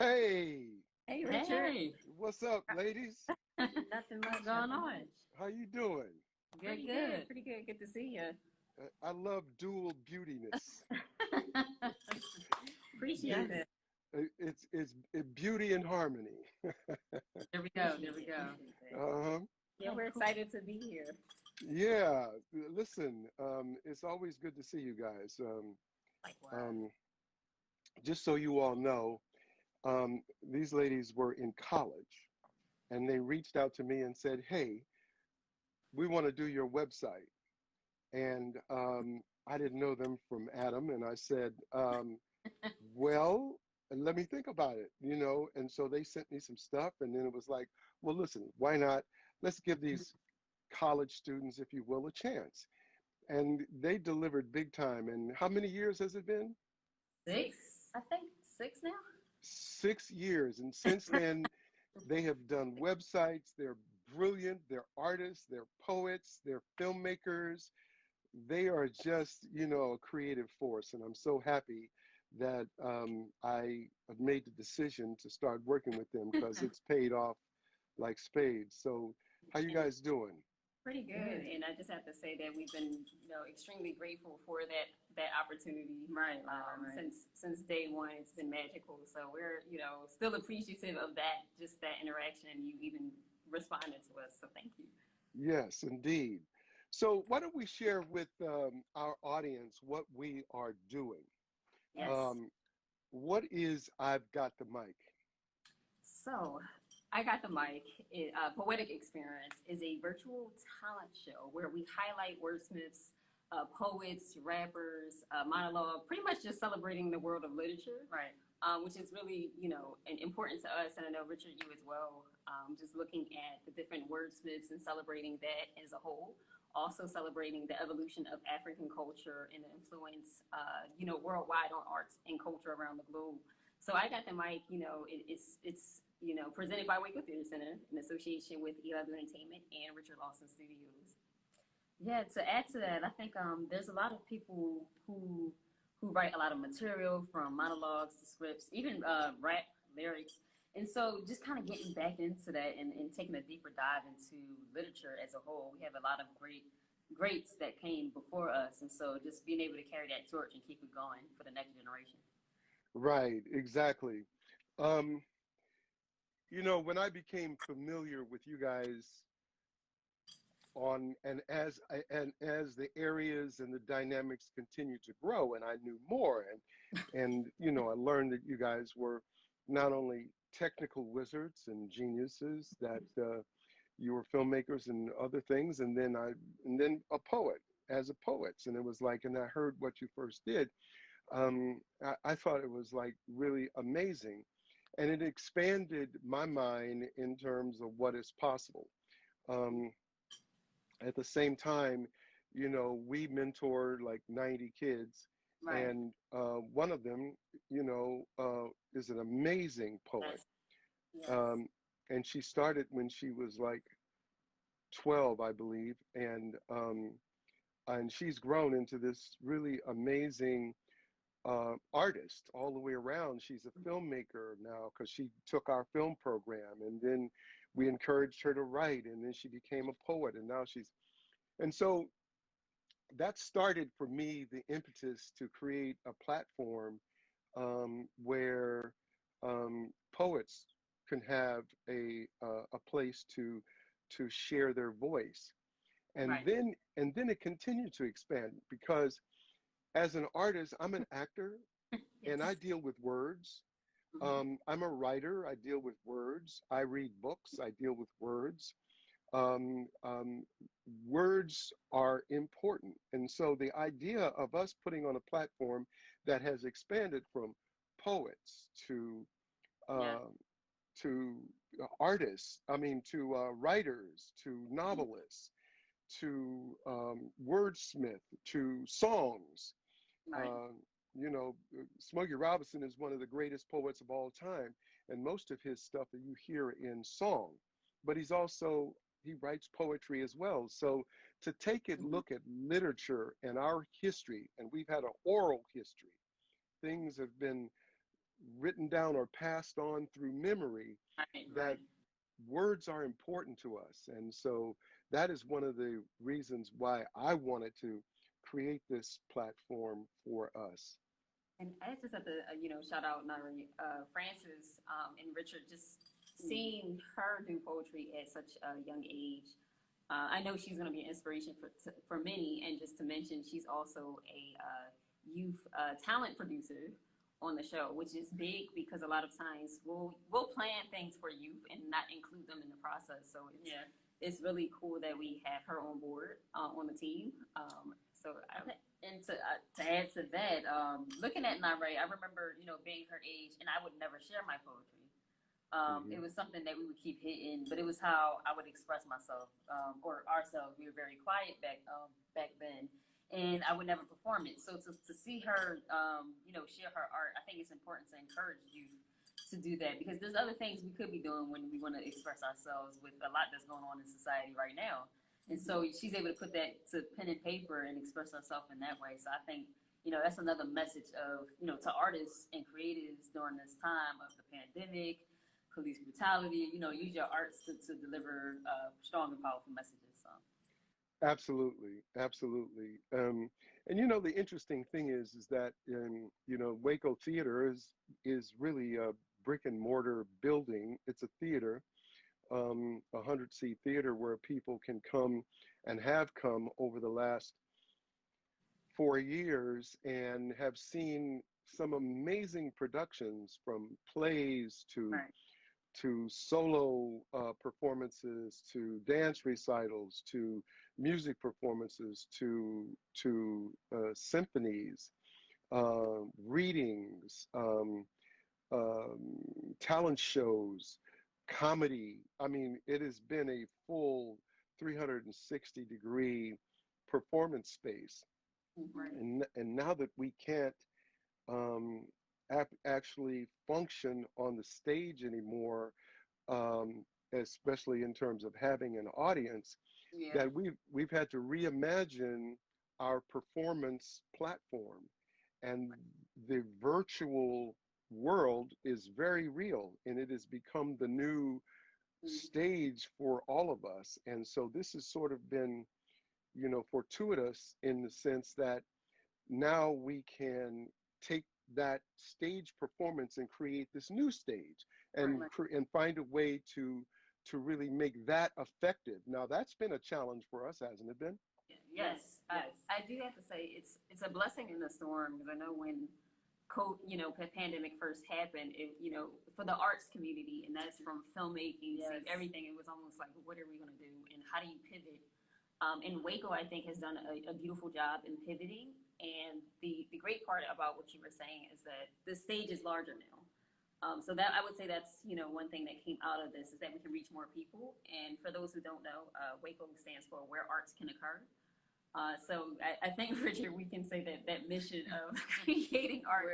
Hey, Hey, Richard. Hey, what's up, ladies? Nothing what's much. going Nothing on? much. How you doing? Good, Pretty good. good. Pretty good. Good to see you. I love dual beautiness. Appreciate Beauty, that. beauty and harmony. There we go. There we Appreciate it. go. Appreciate that. Uh-huh. Yeah, Okay, we're cool. excited to be here. Yeah. Listen, it's always good to see you guys. Likewise. Um, just so you all know, these ladies were in college and they reached out to me and said, "Hey, we want to do your website." And I didn't know them from Adam, and I said, well, let me think about it. And so they sent me some stuff, and then it was like, well, listen, why not? Let's give these college students, if you will, a chance. And they delivered big time. And how many years has it been? Six, I think. Six now? 6 years. And since then, they have done websites. They're brilliant. They're artists. They're poets. They're filmmakers. They are just a creative force. And I'm so happy that I have made the decision to start working with them because it's paid off like spades. So how you And guys doing? pretty good. And I just have to say that we've been, extremely grateful for that opportunity. Right. Since day one, it's been magical. So we're, still appreciative of that, just that interaction, and you even responded to us. So thank you. Yes, indeed. So why don't we share with our audience what we are doing? Yes. Um, what is I've Got the Mic? So, I Got the Mic, Poetic Experience, is a virtual talent show where we highlight wordsmiths, poets, rappers, monologue, pretty much just celebrating the world of literature, Right. which is really, important to us. And I know, Richard, you as well, just looking at the different wordsmiths and celebrating that as a whole. Also celebrating the evolution of African culture and the influence, worldwide on arts and culture around the globe. So I Got the Mic, it's presented by WACO Theater Center in association with E11 Entertainment and Richard Lawson Studios. Yeah, to add to that, I think there's a lot of people who write a lot of material from monologues to scripts, even rap lyrics. And so just kind of getting back into that and taking a deeper dive into literature as a whole. We have a lot of greats that came before us. And so just being able to carry that torch and keep it going for the next generation. Right, exactly. Um, when I became familiar with you guys and as the areas and the dynamics continued to grow and I knew more and I learned that you guys were not only technical wizards and geniuses that you were filmmakers and other things and then a poet as a poet, and it was like, and I heard what you first did. I thought it was like really amazing, and it expanded my mind in terms of what is possible. um, at the same time, we mentor like 90 kids, Right. and one of them, is an amazing poet. Yes. Yes. Um, and she started when she was like 12, I believe, and she's grown into this really amazing artist all the way around. She's a filmmaker now because she took our film program, and then we encouraged her to write, and then she became a poet, and now she's and so that started for me the impetus to create a platform where poets can have a place to share their voice, and Right. then it continued to expand because as an artist, I'm an actor and I Yes. deal with words. Hmm. I'm a writer. I deal with words. I read books. I deal with words. um, um, Words are important. And so the idea of us putting on a platform that has expanded from poets Yeah. uh, to artists, I mean, to writers, to novelists, to wordsmith, to songs. Right. Uh, Smokey Robinson is one of the greatest poets of all time, and most of his stuff that you hear in song, but he writes poetry as well. So to take a Hmm. look at literature and our history, and we've had an oral history. Things have been written down or passed on through memory, Right, that right. words are important to us. And so that is one of the reasons why I wanted to create this platform for us. And I just have to, shout out Nari, Frances, and Richard, just seeing her do poetry at such a young age. I know she's going to be an inspiration for many, and just to mention, she's also a youth talent producer on the show, which is big because a lot of times we'll plan things for youth and not include them in the process. So it's really cool that we have her on board on the team. And to add to that, looking at Nare, I remember, being her age, and I would never share my poetry. It was something that we would keep hidden, but it was how I would express myself, or ourselves. We were very quiet back then, and I would never perform it. So to see her, share her art, I think it's important to encourage you to do that, because there's other things we could be doing when we want to express ourselves with a lot that's going on in society right now. And so she's able to put that to pen and paper and express herself in that way. So I think, that's another message of, to artists and creatives during this time of the pandemic, police brutality, use your arts to deliver strong and powerful messages. So. Absolutely, absolutely. And the interesting thing is that WACO Theater is really a brick and mortar building. It's a theater, 100-seat theater where people can come and have come over the last 4 years and have seen some amazing productions, from plays to solo performances, to dance recitals, to music performances, to symphonies, readings, talent shows, comedy. I mean, it has been a full 360-degree performance space. Right. And now that we can't actually function on the stage anymore, especially in terms of having an audience, that we've had to reimagine our performance platform. And the virtual world is very real, and it has become the new stage for all of us. And so this has sort of been, fortuitous in the sense that now we can take that stage performance and create this new stage, and and find a way to really make that effective. Now that's been a challenge for us, hasn't it been? Yes. I do have to say it's a blessing in the storm, because I know when pandemic first happened, for the arts community, and that's from filmmaking to everything, it was almost like, what are we going to do, and how do you pivot? And WACO, I think, has done a beautiful job in pivoting. And the great part about what you were saying is that the stage is larger now. So that, I would say, that's one thing that came out of this, is that we can reach more people. And for those who don't know, WACO stands for Where Arts Can Occur. So I think, Richard, we can say that mission of creating art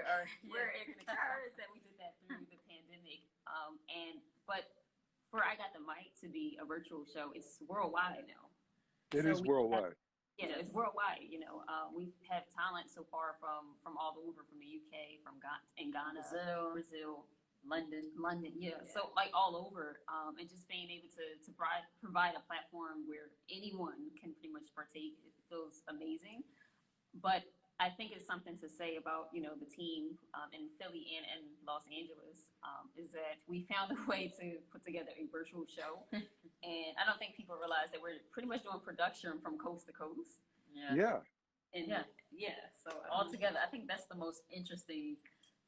where it can occur is that we did that through the pandemic. But for I Got the Mic to be a virtual show, it's worldwide now. It is worldwide. It's worldwide. We have talent so far from all over, from the UK, from Ghana, Brazil, London. So like all over, and just being able to provide a platform where anyone can pretty much partake, it feels amazing. But I think it's something to say about the team in Philly and Los Angeles, is that we found a way to put together a virtual show, and I don't think people realize that we're pretty much doing production from coast to coast. Yeah. So altogether, I think that's the most interesting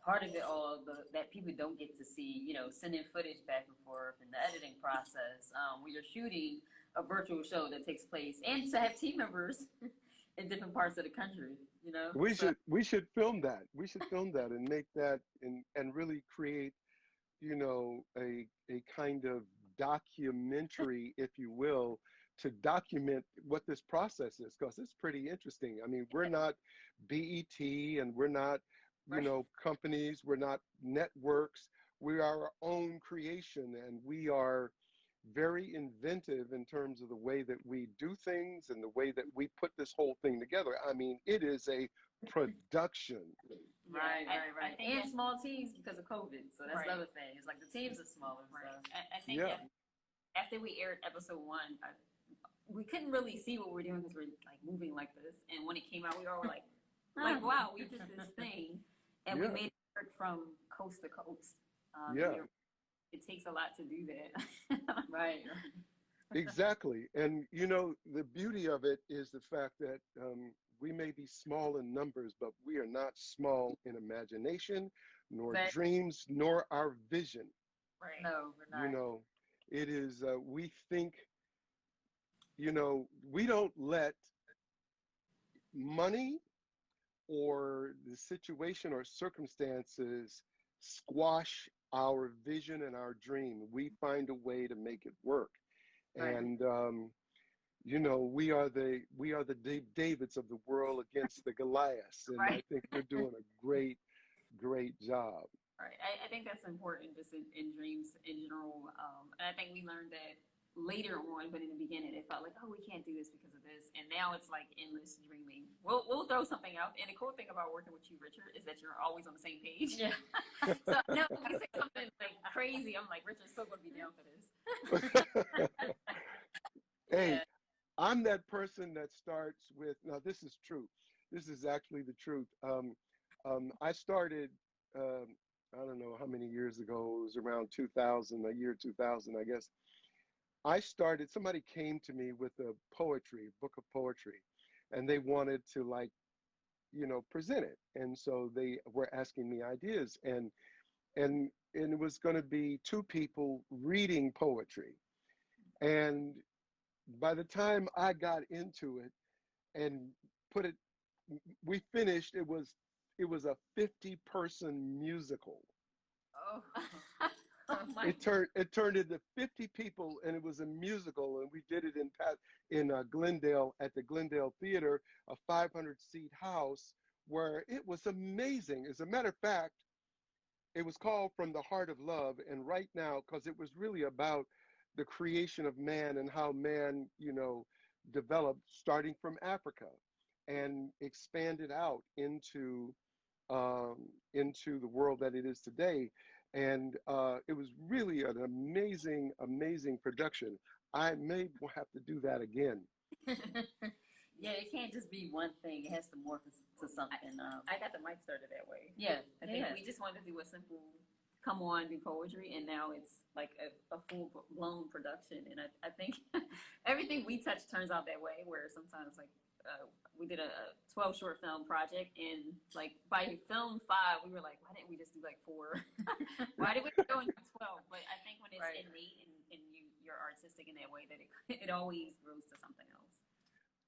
part of it all, that people don't get to see. Sending footage back and forth and the editing process. When you're shooting a virtual show that takes place, and to have team members in different parts of the country. We should film that. We should film that and make that and really create, a kind of documentary, if you will, to document what this process is, because it's pretty interesting. I mean, we're not BET, and we're not, companies, we're not networks. We are our own creation, and we are, very inventive in terms of the way that we do things and the way that we put this whole thing together. I mean, it is a production. Right. And small teams because of COVID. So that's right. the other thing. It's like the teams are smaller. Right. So. I think that after we aired episode 1, we couldn't really see what we're doing because we're like moving like this. And when it came out, we all were like, wow, we did this thing. And we made it work from coast to coast. It takes a lot to do that. Right. Exactly. And, you know, the beauty of it is the fact that we may be small in numbers, but we are not small in imagination, nor dreams, nor our vision. Right. No, we're not. You know, it is, we think, you know, we don't let money or the situation or circumstances squash our vision and our dream. We find a way to make it work. Right. And you know, we are the Davids of the world against the Goliaths, and I think we're doing a great job. Right. I think that's important just in dreams in general. And I think we learned that later on, but in the beginning, it felt like, oh, we can't do this because of this. And now it's like endless dreaming. We'll throw something out. And the cool thing about working with you, Richard, is that you're always on the same page. Yeah. So now when we say something like crazy, I'm like, Richard's so going to be down for this. Hey, I'm that person that starts with, now this is true. This is actually the truth. I started, I don't know how many years ago, it was around 2000, the year 2000, I guess. I started, somebody came to me with a book of poetry, and they wanted to, like, you know, present it. And so they were asking me ideas, and it was going to be 2 people reading poetry. And by the time I got into it and we finished, it was a 50-person musical. Oh. It turned into 50 people, and it was a musical, and we did it in Glendale, at the Glendale Theater, a 500-seat house, where it was amazing. As a matter of fact, it was called From the Heart of Love, and right now, because it was really about the creation of man and how man, you know, developed starting from Africa and expanded out into the world that it is today. And it was really an amazing, amazing production. I may have to do that again. Yeah, it can't just be one thing. It has to morph to something. I got the mic started that way. Yeah. I think we just wanted to do a simple come on, do poetry, and now it's like a full-blown production. And I think everything we touch turns out that way, where sometimes, like, we did a 12 short film project, and like by film 5 we were like, why didn't we just do like 4? Why did we go into 12? But I think when it's innate and you're artistic in that way, that it always grows to something else.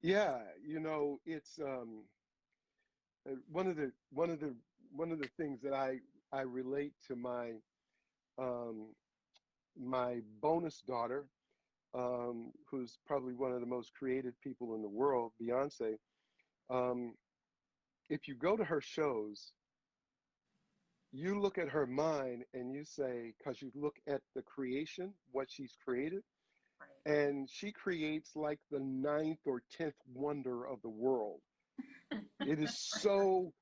Yeah, you know, it's one of the things that I relate to my my bonus daughter, who's probably one of the most creative people in the world, Beyonce. If you go to her shows, you look at her mind and you say, because you look at the creation, what she's created, and she creates like the 9th or 10th wonder of the world. It is so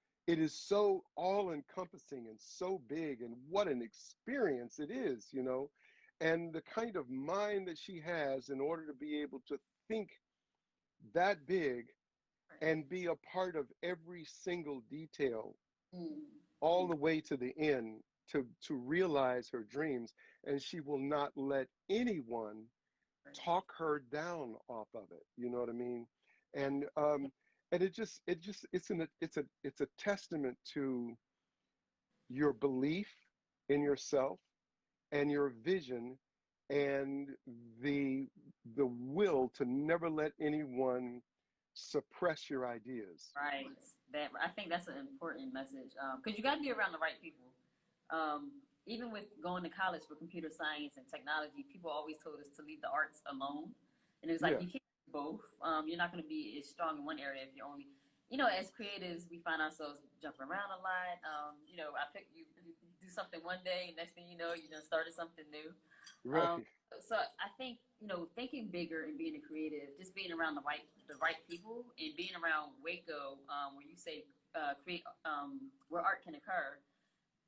all encompassing and so big, and what an experience it is, you know. And the kind of mind that she has in order to be able to think that big and be a part of every single detail all the way to the end, to realize her dreams. And she will not let anyone talk her down off of it. You know what I mean? And it's a testament to your belief in yourself and your vision and the will to never let anyone suppress your ideas. Right. I think that's an important message, because you got to be around the right people. Even with going to college for computer science and technology, people always told us to leave the arts alone, and it was like, you can't do both. You're not going to be as strong in one area if you're only, you know, as creatives, we find ourselves jumping around a lot. You know, you do do something one day, and next thing you know, you done started something new. Right. So I think, you know, thinking bigger and being a creative, just being around the right people, and being around WACO, where you say create where art can occur.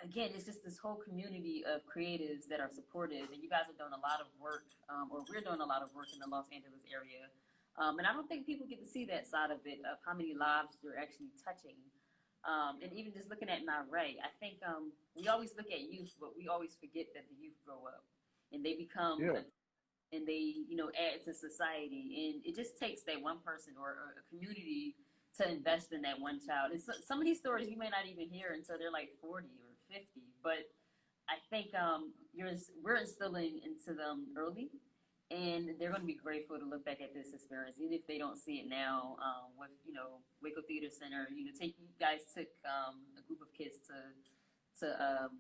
Again, it's just this whole community of creatives that are supportive, and you guys are doing a lot of work, or we're doing a lot of work in the Los Angeles area. And I don't think people get to see that side of it, of how many lives you're actually touching. And even just looking at Naray, I think we always look at youth, but we always forget that the youth grow up and they become, Yeah. and they, you know, add to society. And it just takes that one person or a community to invest in that one child. And so, some of these stories you may not even hear until they're like 40 or 50. But I think we're instilling into them early, and they're going to be grateful to look back at this experience, even if they don't see it now. With, you know, Waco Theater Center, you know, you guys took a group of kids to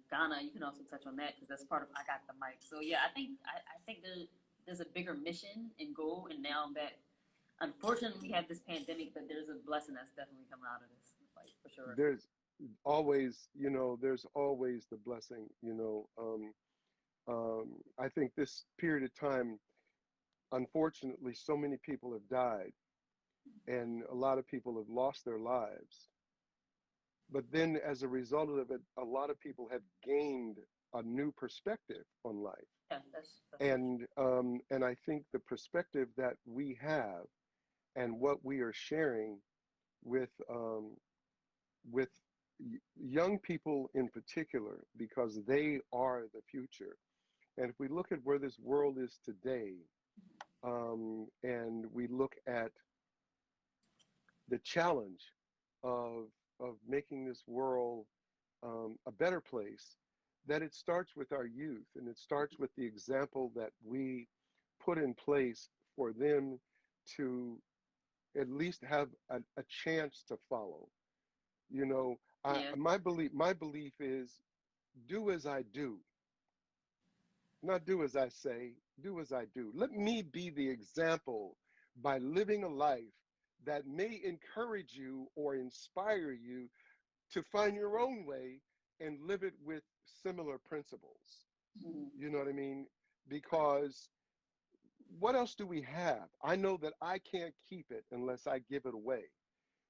Ghana. You can also touch on that because that's part of I Got the Mic. So yeah, I think there's a bigger mission and goal, and now that unfortunately we have this pandemic, but there's a blessing that's definitely coming out of this, like for sure. There's always, you know, there's always the blessing, you know. I think this period of time, unfortunately, so many people have died and a lot of people have lost their lives. But then as a result of it, a lot of people have gained a new perspective on life. Yeah, that's And I think the perspective that we have and what we are sharing with with young people in particular, because they are the future. And if we look at where this world is today, and we look at the challenge of making this world a better place, that it starts with our youth, and it starts with the example that we put in place for them to at least have a chance to follow. You know, yeah. my belief is do as I do, not do as I say, do as I do. Let me be the example by living a life that may encourage you or inspire you to find your own way and live it with similar principles. Mhm. You know what I mean? Because what else do we have? I know that I can't keep it unless I give it away.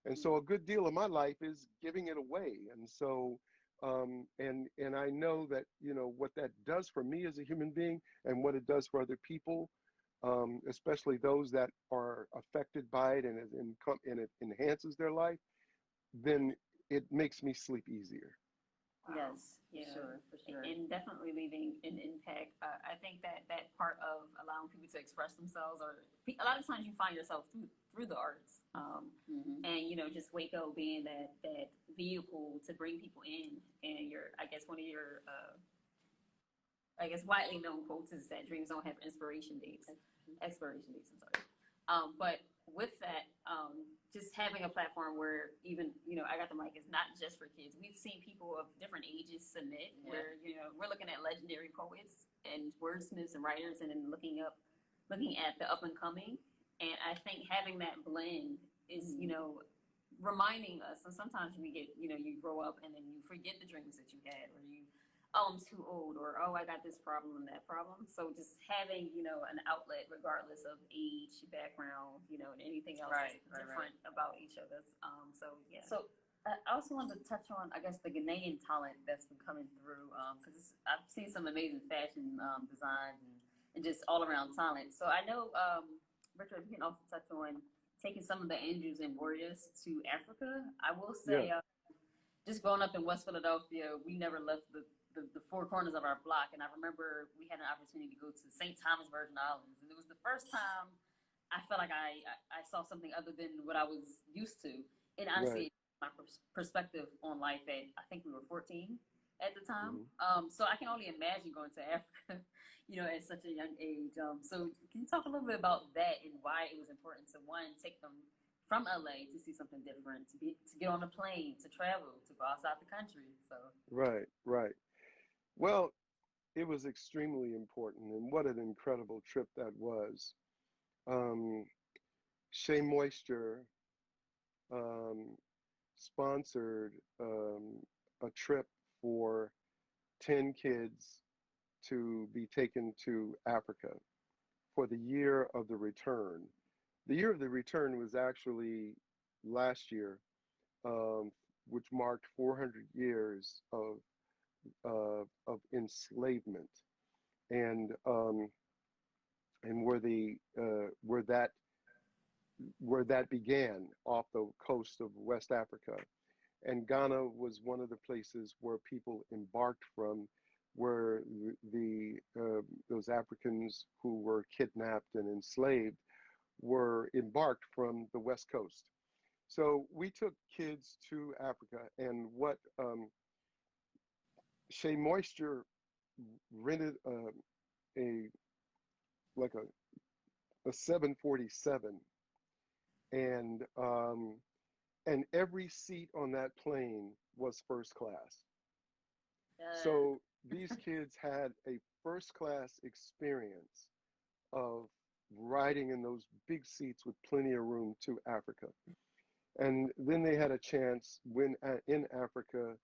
And so a good deal of my life is giving it away. And so, and I know that, you know, what that does for me as a human being and what it does for other people, especially those that are affected by it, and it enhances their life, then it makes me sleep easier. Yes, Yeah, for sure. and definitely leaving an impact. I think that part of allowing people to express themselves, or a lot of times you find yourself through the arts, and you know, just Waco being that vehicle to bring people in. And I guess one of your I guess widely known quotes is that dreams don't have expiration dates. Expiration dates. I'm sorry. But with that, just having a platform where even, you know, I Got the Mic is not just for kids. We've seen people of different ages submit, where, you know, we're looking at legendary poets and wordsmiths and writers, and then looking at the up and coming. And I think having that blend is, you know, reminding us. And sometimes we get, you know, you grow up and then you forget the dreams that you had, or you, oh, I'm too old, or oh, I got this problem and that problem. So just having, you know, an outlet regardless of age, background, you know, and anything else different about each of us. So yeah. So I also wanted to touch on, I guess, the Ghanaian talent that's been coming through, because I've seen some amazing fashion designs and just all around talent. So I know, Richard, we can also touch on taking some of the Andrews and Warriors to Africa. I will say, Yeah. just growing up in West Philadelphia, we never left the four corners of our block. And I remember we had an opportunity to go to St. Thomas Virgin Islands. And it was the first time I felt like I saw something other than what I was used to. And Right. honestly, my perspective on life I think we were 14 at the time. Mm-hmm. So I can only imagine going to Africa, you know, at such a young age. So can you talk a little bit about that and why it was important to, one, take them from LA to see something different, to get on a plane, to travel, to go outside the country. So Right. Right. Well, it was extremely important, and what an incredible trip that was. Um, Shea Moisture um, sponsored a trip for 10 kids to be taken to Africa for the year of the return. The year of the return was actually last year, which marked 400 years of enslavement, and where the where that began off the coast of West Africa. And Ghana was one of the places where people embarked from, where those Africans who were kidnapped and enslaved were embarked from the West Coast. So we took kids to Africa, and what Shea Moisture rented a like a 747, and every seat on that plane was first class. So these kids had a first class experience of riding in those big seats with plenty of room to Africa. And then they had a chance when in Africa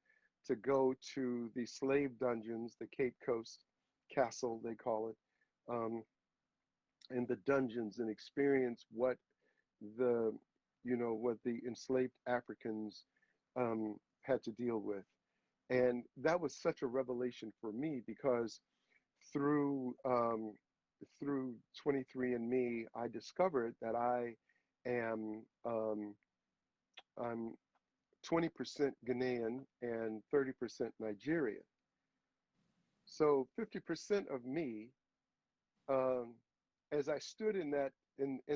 to go to the slave dungeons, the Cape Coast Castle, they call it, and the dungeons, and experience what the, what the enslaved Africans had to deal with. And that was such a revelation for me, because through through 23andMe, I discovered that I am I'm 20% Ghanaian and 30% Nigerian. So 50% of me, as I stood in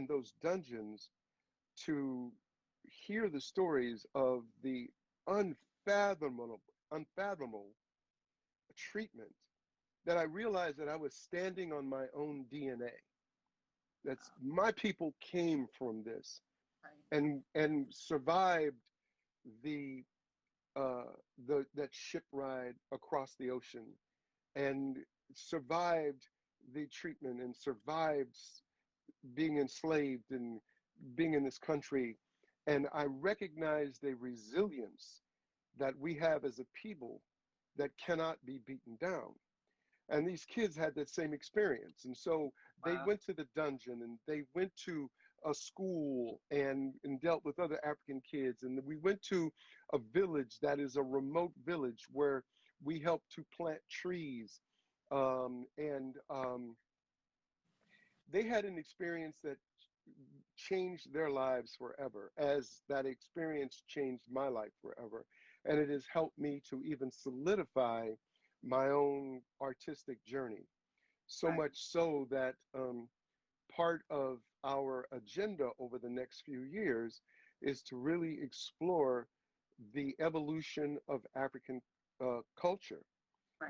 those dungeons to hear the stories of the unfathomable treatment, that I realized that I was standing on my own DNA. That's my people came from this, and survived the that ship ride across the ocean, and survived the treatment, and survived being enslaved and being in this country. And I recognized the resilience that we have as a people that cannot be beaten down. And these kids had that same experience. And so they went to the dungeon, and they went to a school, and dealt with other African kids. And we went to a village that is a remote village where we helped to plant trees. They had an experience that changed their lives forever, as that experience changed my life forever. And it has helped me to even solidify my own artistic journey. So much so that part of our agenda over the next few years is to really explore the evolution of African culture.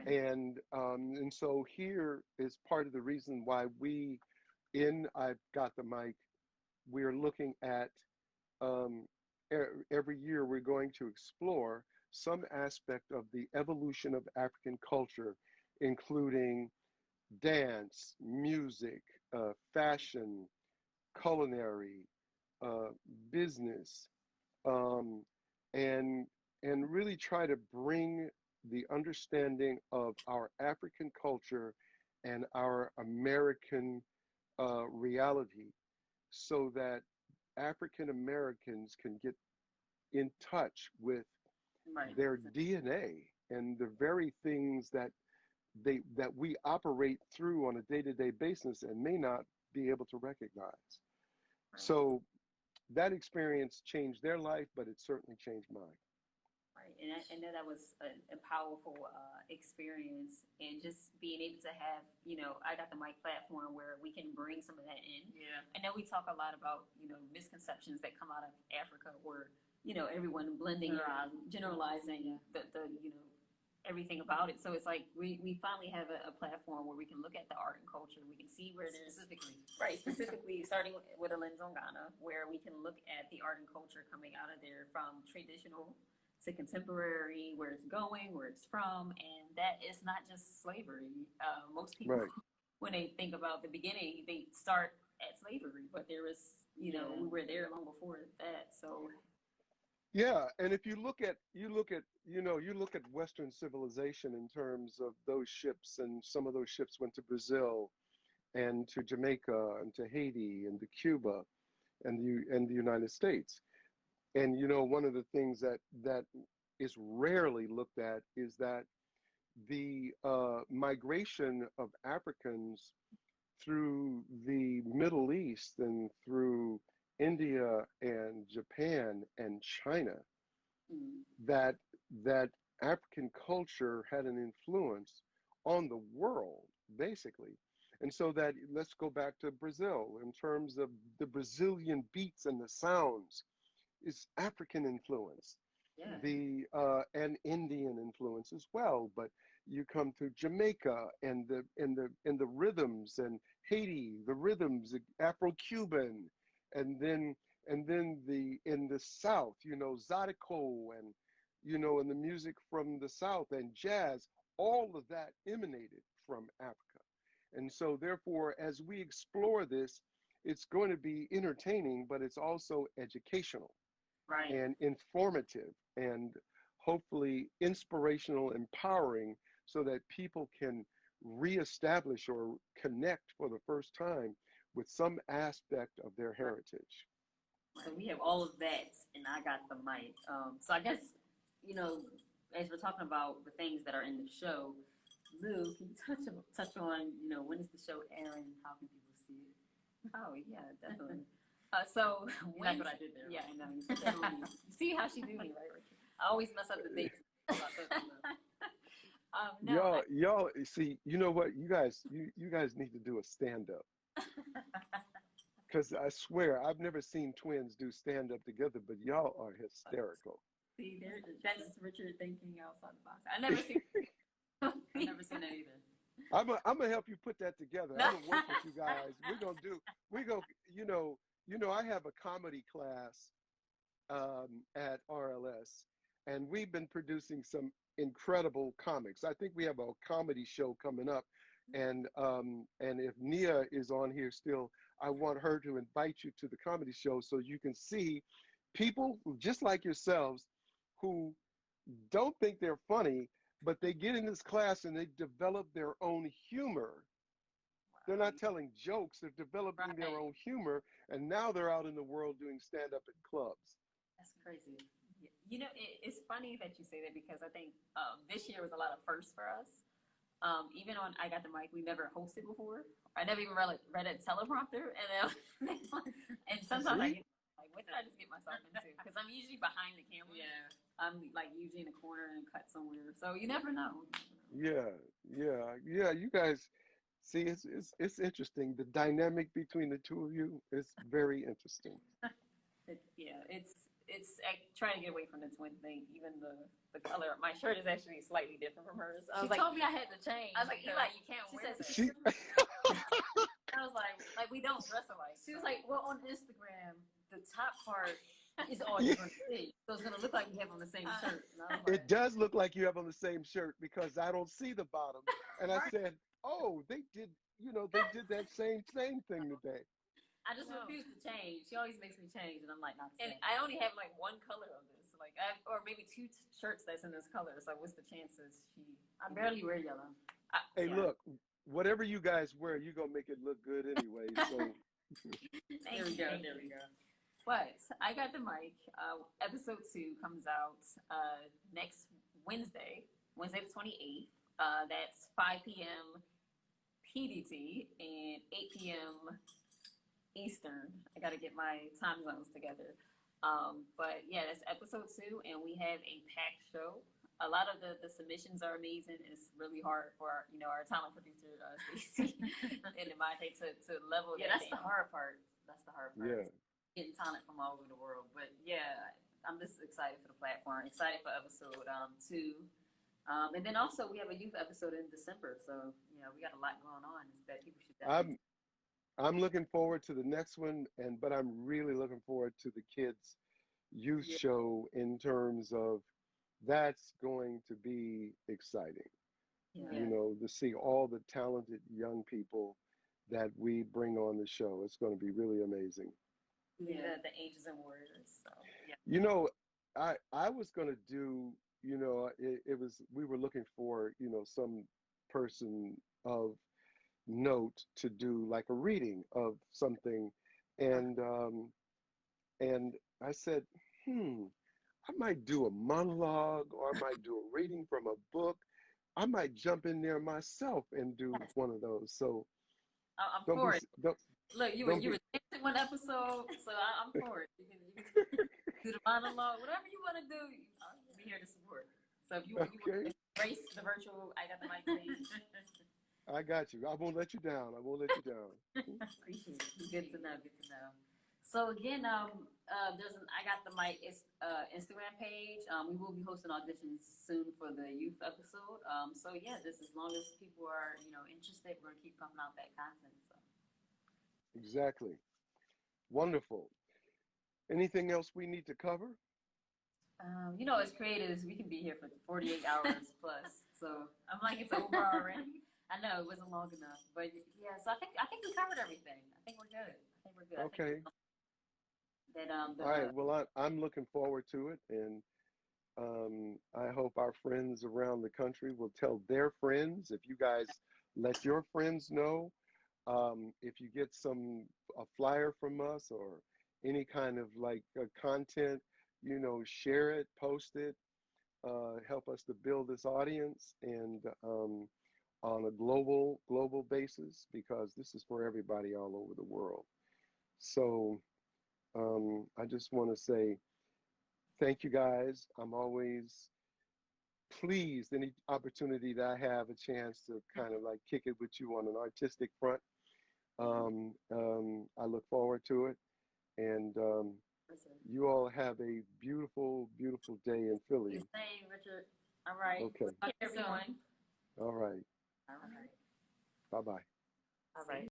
And so here is part of the reason why I've Got the Mic, we're looking at every year we're going to explore some aspect of the evolution of African culture, including dance, music, fashion, culinary, business, and really try to bring the understanding of our African culture and our American reality, so that African Americans can get in touch with their DNA and the very things that we operate through on a day-to-day basis and may not be able to recognize. So that experience changed their life, but it certainly changed mine. And I know that was a powerful experience, and just being able to have, I Got the Mic platform where we can bring some of that in. Yeah. I know we talk a lot about, misconceptions that come out of Africa, where, everyone blending and generalizing the everything about it. So it's like we finally have a platform where we can look at the art and culture. We can see where there's specifically starting with a lens on Ghana, where we can look at the art and culture coming out of there, from traditional to contemporary, where it's going, where it's from. And that is not just slavery. Most people, when they think about the beginning, they start at slavery, but there was, we were there long before that. So Yeah, and if you look at Western civilization in terms of those ships, and some of those ships went to Brazil and to Jamaica and to Haiti and to Cuba and the United States. And one of the things that is rarely looked at is that the migration of Africans through the Middle East and through India and Japan and China, Mm. that that African culture had an influence on the world, basically. And so that let's go back to Brazil in terms of the Brazilian beats and the sounds is African influence, Yeah. the and Indian influence as well. But you come to Jamaica and the rhythms, and Haiti, the rhythms, Afro-Cuban, and then the in the South, Zydeco, and the music from the South and jazz, all of that emanated from Africa. And so therefore, as we explore this, it's going to be entertaining, but it's also educational Right. and informative and hopefully inspirational, empowering, so that people can reestablish or connect for the first time with some aspect of their heritage. So we have all of that, and I got the mic. So I guess, you know, as we're talking about the things that are in the show, Lou, can you touch on, when is the show airing? How can people see it? Oh yeah, definitely. So You like what I did there? Yeah, Right? I know. You put that on me. You see how she do me, right, Richard? I always mess up the dates. No, Y'all see, you know what? You guys need to do a stand-up. Because I swear, I've never seen twins do stand-up together, but y'all are hysterical. see, that's Richard thinking outside the box. I never seen. I've never seen that either. I'm gonna help you put that together. I'm gonna work with you guys. I have a comedy class at RLS, and we've been producing some incredible comics. I think we have a comedy show coming up, and if Nia is on here still, I want her to invite you to the comedy show so you can see people just like yourselves who don't think they're funny, but they get in this class and they develop their own humor. They're not telling jokes, they're developing their own humor, and now they're out in the world doing stand-up at clubs. That's crazy. It's funny that you say that because I think this year was a lot of firsts for us. Even on I Got the Mic, we never hosted before. I never even read a teleprompter, and sometimes I get like, what did I just get myself into? Because I'm usually behind the camera. Yeah. I'm like usually in a corner and cut somewhere, so you never know. Yeah, yeah. You guys see, it's interesting. The dynamic between the two of you is very interesting. It's trying to get away from the twin thing. Even the color, my shirt is actually slightly different from hers. She told me I had to change. I was like, Eli, you can't wear this. She, I was like we don't dress alike. She was like, well, on Instagram, the top part is all you're going to see. So it's going to look like we have on the same shirt. it does look like you have on the same shirt because I don't see the bottom. And I said, oh, they did that same thing today. I just refuse to change. She always makes me change, and I'm like, not and I only have like one color of this, or maybe two shirts that's in this color. So what's the chances I barely wear yellow. Hey, look, whatever you guys wear, you're gonna make it look good anyway. So There we go. But I Got the Mic. Episode 2 comes out next Wednesday the 28th. That's 5 p.m. PDT and 8 p.m. Eastern. I got to get my time zones together. But yeah, that's episode 2, and we have a packed show. A lot of the submissions are amazing. It's really hard for our talent producer Stacey and Imate to level. Yeah, that's the hard part. yeah. Getting talent from all over the world. But yeah, I'm just excited for the platform. Excited for episode 2. And then also we have a youth episode in December. So we got a lot going on that people should definitely. I'm looking forward to the next one, but I'm really looking forward to the kids' youth show in terms of that's going to be exciting. Yeah. To see all the talented young people that we bring on the show. It's going to be really amazing. Yeah, the Ages and Warriors. So, yeah. I was gonna do, it was, we were looking for, some person of note to do like a reading of something, and and I said, I might do a monologue, or I might do a reading from a book. I might jump in there myself and do Yes, one of those. So I'm don't be for it. don't Look, you don't be rejected one episode, so I'm for it. You can do the monologue, whatever you want to do. I'll be here to support. So if you want okay. to embrace the virtual, I got the mic, please. I got you. I won't let you down. I won't let you down. Appreciate it. Good to know. Good to know. So again, I got the mic. It's Instagram page. We will be hosting auditions soon for the youth episode. So yeah, just as long as people are interested, we're gonna keep pumping out that content. So. Exactly. Wonderful. Anything else we need to cover? As creatives, we can be here for 48 hours plus. So I'm like, it's over already. I know it wasn't long enough, but yeah. So I think we covered everything. I think we're good. I think we're good. Okay. That All right. Well, I'm looking forward to it, and I hope our friends around the country will tell their friends. If you guys let your friends know, if you get a flyer from us or any kind of like content, share it, post it, help us to build this audience, and on a global basis, because this is for everybody all over the world. So I just want to say thank you guys. I'm always pleased any opportunity that I have a chance to kind of like kick it with you on an artistic front. I look forward to it. And you all have a beautiful, beautiful day in Philly. Same, Richard. All right. Okay. Bye, everyone. All right. All right. Bye-bye. All right.